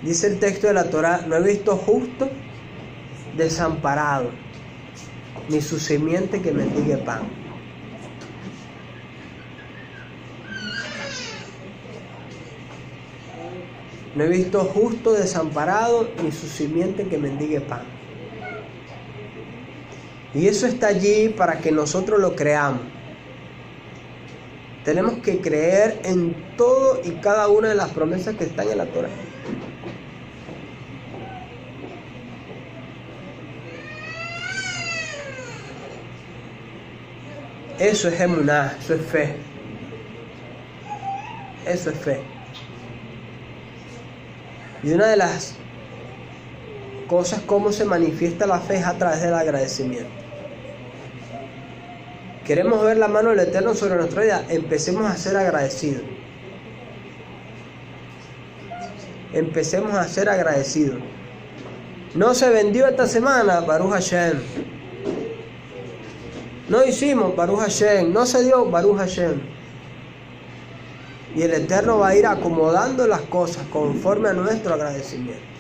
Dice el texto de la Torá: no he visto justo desamparado, ni su simiente que mendigue pan. No he visto justo desamparado, ni su simiente que mendigue pan. Y eso está allí para que nosotros lo creamos. Tenemos que creer en todo y cada una de las promesas que están en la Torá. Eso es emuná, eso es fe. Eso es fe. Y una de las cosas cómo se manifiesta la fe es a través del agradecimiento. Queremos ver la mano del Eterno sobre nuestra vida, empecemos a ser agradecidos. Empecemos a ser agradecidos. No se vendió esta semana, Baruch Hashem. No hicimos, Baruch Hashem. No se dio, Baruch Hashem. Y el Eterno va a ir acomodando las cosas conforme a nuestro agradecimiento.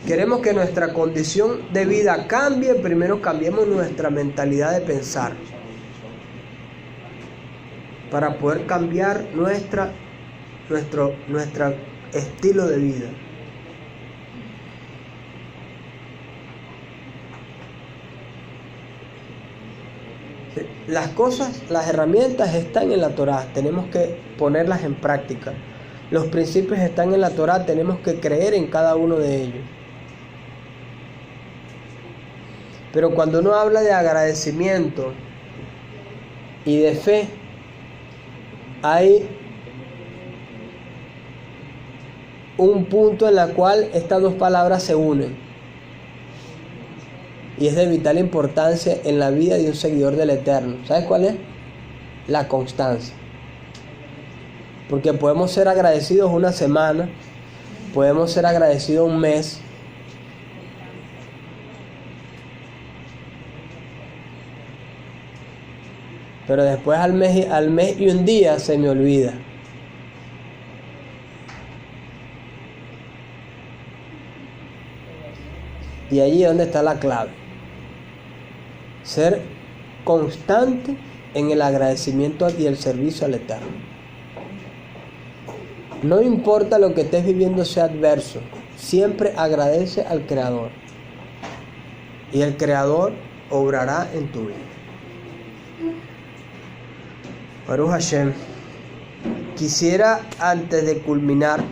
Queremos que nuestra condición de vida cambie, primero cambiemos nuestra mentalidad de pensar. para poder cambiar nuestro estilo de vida. Las cosas, las herramientas están en la Torá, tenemos que ponerlas en práctica. Los principios están en la Torá, tenemos que creer en cada uno de ellos. Pero cuando uno habla de agradecimiento y de fe, hay un punto en el cual estas dos palabras se unen. Y es de vital importancia en la vida de un seguidor del Eterno. ¿Sabes cuál es? La constancia. Porque podemos ser agradecidos una semana, podemos ser agradecidos un mes, pero después al mes y un día se me olvida. Y allí es donde está la clave. Ser constante en el agradecimiento y el servicio al Eterno. No importa lo que estés viviendo sea adverso, siempre agradece al Creador. Y el Creador obrará en tu vida. Baruch Hashem. Quisiera, antes de culminar,